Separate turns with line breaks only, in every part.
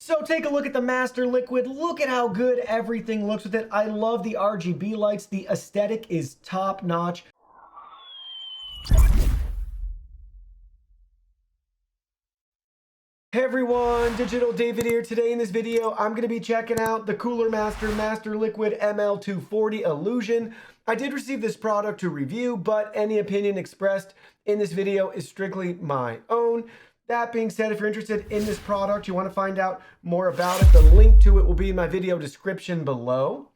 So take a look at the MasterLiquid. Look at how good everything looks with it. I love the RGB lights. The aesthetic is top notch. Hey everyone, Digital David here. Today in this video, I'm going to be checking out the Cooler Master MasterLiquid ML240 Illusion. I did receive this product to review, but any opinion expressed in this video is strictly my own. That being said, if you're interested in this product, you want to find out more about it, the link to it will be in my video description below.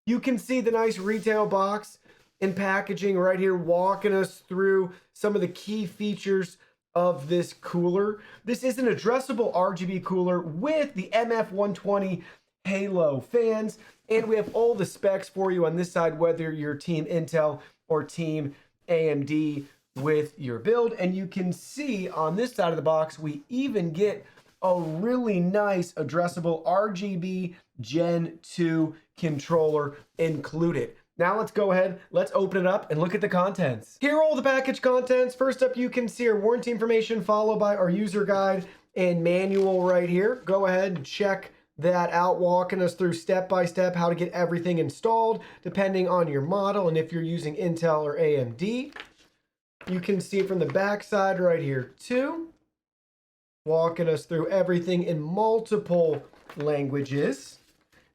You can see the nice retail box and packaging right here, walking us through some of the key features of this cooler. This is an addressable RGB cooler with the MF120 Halo fans, and we have all the specs for you on this side, whether you're Team Intel or Team AMD with your build. And you can see on this side of the box, we even get a really nice addressable RGB Gen 2 controller included. Now let's go ahead, let's open it up and look at the contents. Here are all the package contents. First up, you can see our warranty information, followed by our user guide and manual right here. Go ahead and check that out, walking us through step by step how to get everything installed, depending on your model and if you're using Intel or AMD. You can see it from the back side right here too, walking us through everything in multiple languages.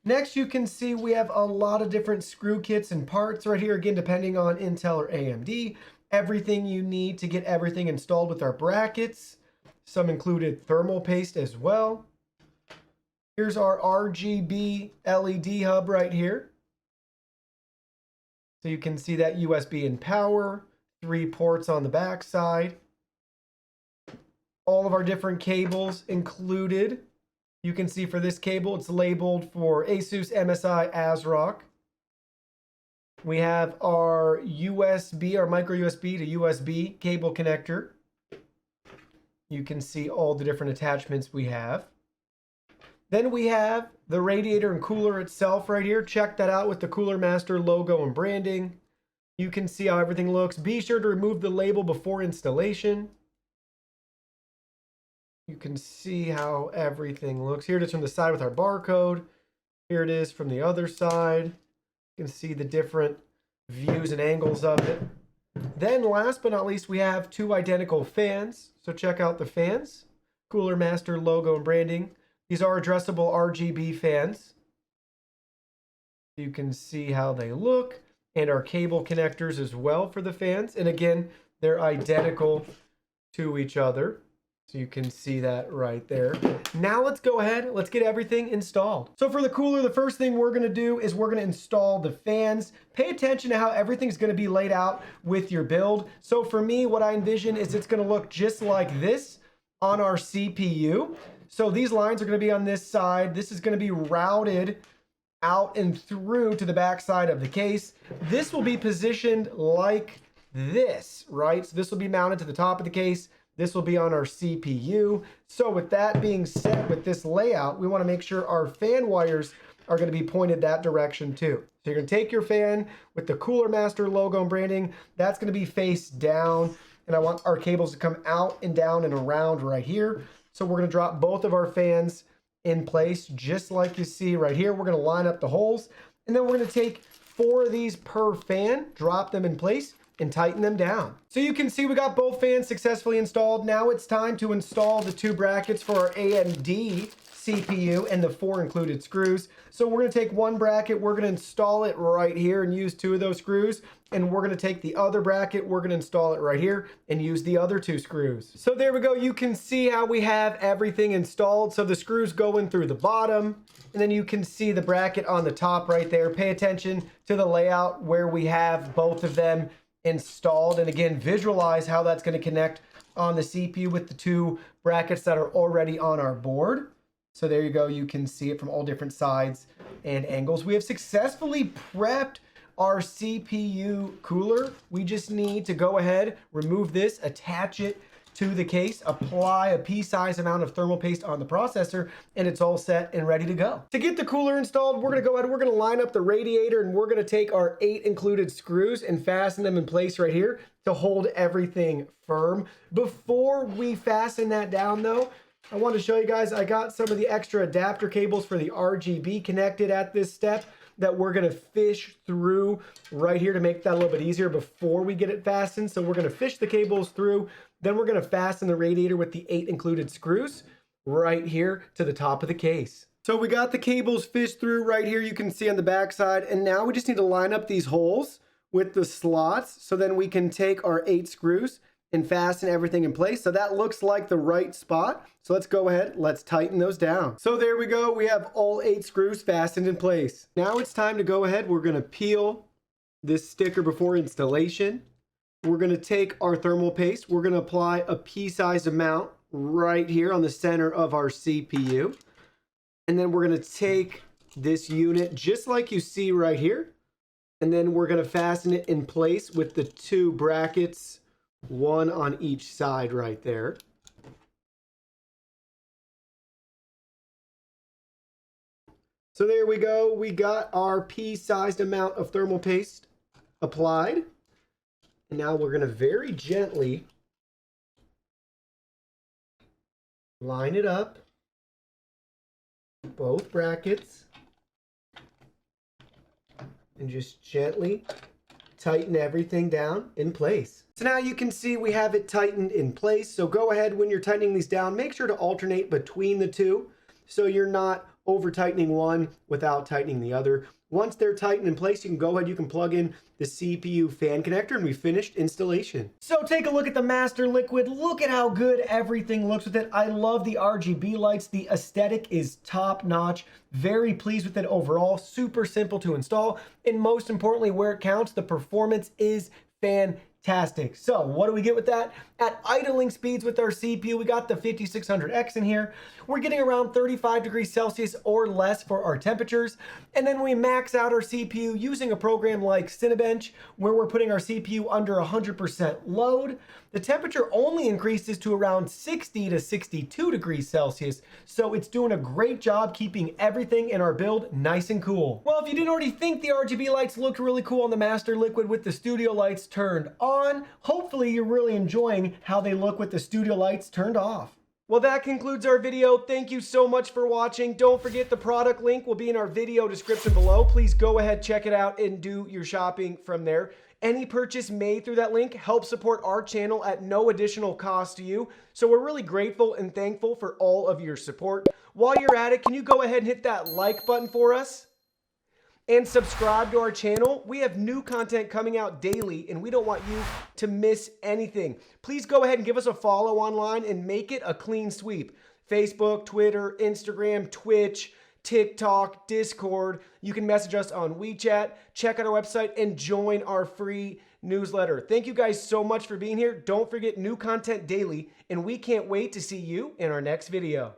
Next, you can see we have a lot of different screw kits and parts right here, again, depending on Intel or AMD. Everything you need to get everything installed with our brackets. Some included thermal paste as well. Here's our RGB LED hub right here. So you can see that USB and power, 3 ports on the back side. All of our different cables included. You can see for this cable, it's labeled for Asus, MSI, ASRock. We have our USB, our micro USB to USB cable connector. You can see all the different attachments we have. Then we have the radiator and cooler itself right here. Check that out with the Cooler Master logo and branding. You can see how everything looks. Be sure to remove the label before installation. You can see how everything looks. Here it is from the side with our barcode. Here it is from the other side. You can see the different views and angles of it. Then last but not least, we have 2 identical fans. So check out the fans. Cooler Master logo and branding. These are addressable RGB fans. You can see how they look. And our cable connectors as well for the fans. And again, they're identical to each other. So you can see that right there. Now let's go ahead, let's get everything installed. So for the cooler, the first thing we're gonna do is we're gonna install the fans. Pay attention to how everything's gonna be laid out with your build. So for me, what I envision is it's gonna look just like this on our CPU. So these lines are gonna be on this side. This is gonna be routed out and through to the back side of the case. This will be positioned like this, right? So this will be mounted to the top of the case. This will be on our CPU. So with that being said, with this layout, we want to make sure our fan wires are going to be pointed that direction too. So you're going to take your fan with the Cooler Master logo and branding. That's going to be face down. And I want our cables to come out and down and around right here. So we're going to drop both of our fans in place, just like you see right here. We're going to line up the holes. And then we're going to take 4 of these per fan, drop them in place, and tighten them down. So you can see we got both fans successfully installed. Now it's time to install the 2 brackets for our AMD CPU and the 4 included screws. So we're gonna take 1 bracket, we're gonna install it right here and use 2 of those screws. And we're gonna take the other bracket, we're gonna install it right here and use the other 2 screws. So there we go, you can see how we have everything installed. So the screws go in through the bottom, and then you can see the bracket on the top right there. Pay attention to the layout where we have both of them installed, and again, visualize how that's going to connect on the CPU with the 2 brackets that are already on our board. So there you go, you can see it from all different sides and angles. We have successfully prepped our CPU cooler. We just need to go ahead, remove this, attach it to the case, apply a pea-sized amount of thermal paste on the processor, and it's all set and ready to go. To get the cooler installed, we're gonna go ahead, we're gonna line up the radiator, and we're gonna take our 8 included screws and fasten them in place right here to hold everything firm. Before we fasten that down though, I wanted to show you guys, I got some of the extra adapter cables for the RGB connected at this step that we're gonna fish through right here to make that a little bit easier before we get it fastened. So we're gonna fish the cables through, then we're gonna fasten the radiator with the 8 included screws right here to the top of the case. So we got the cables fished through right here, you can see on the back side, and now we just need to line up these holes with the slots so then we can take our 8 screws and fasten everything in place. So that looks like the right spot. So let's go ahead, let's tighten those down. So there we go, we have all 8 screws fastened in place. Now it's time to go ahead, we're gonna peel this sticker before installation. We're gonna take our thermal paste, we're gonna apply a pea-sized amount right here on the center of our CPU. And then we're gonna take this unit just like you see right here. And then we're gonna fasten it in place with the 2 brackets, one on each side right there. So there we go. We got our pea-sized amount of thermal paste applied. And now we're going to very gently line it up, both brackets, and just gently tighten everything down in place. So now you can see we have it tightened in place. So go ahead when you're tightening these down, make sure to alternate between the two so you're not over tightening one without tightening the other. Once they're tightened in place, you can go ahead, you can plug in the CPU fan connector and we finished installation. So take a look at the MasterLiquid. Look at how good everything looks with it. I love the RGB lights. The aesthetic is top notch. Very pleased with it overall. Super simple to install. And most importantly, where it counts, the performance is fantastic. So what do we get with that? At idling speeds with our CPU, we got the 5600X in here. We're getting around 35 degrees Celsius or less for our temperatures. And then we max out our CPU using a program like Cinebench, where we're putting our CPU under 100% load. The temperature only increases to around 60 to 62 degrees Celsius. So it's doing a great job keeping everything in our build nice and cool. Well, if you didn't already think the RGB lights looked really cool on the MasterLiquid with the studio lights turned on, hopefully you're really enjoying how they look with the studio lights turned off. Well, that concludes our video. Thank you so much for watching. Don't forget the product link will be in our video description below. Please go ahead, check it out, and do your shopping from there. Any purchase made through that link helps support our channel at no additional cost to you. So we're really grateful and thankful for all of your support. While you're at it, can you go ahead and hit that like button for us? And subscribe to our channel. We have new content coming out daily and we don't want you to miss anything. Please go ahead and give us a follow online and make it a clean sweep. Facebook, Twitter, Instagram, Twitch, TikTok, Discord. You can message us on WeChat, check out our website, and join our free newsletter. Thank you guys so much for being here. Don't forget new content daily, and we can't wait to see you in our next video.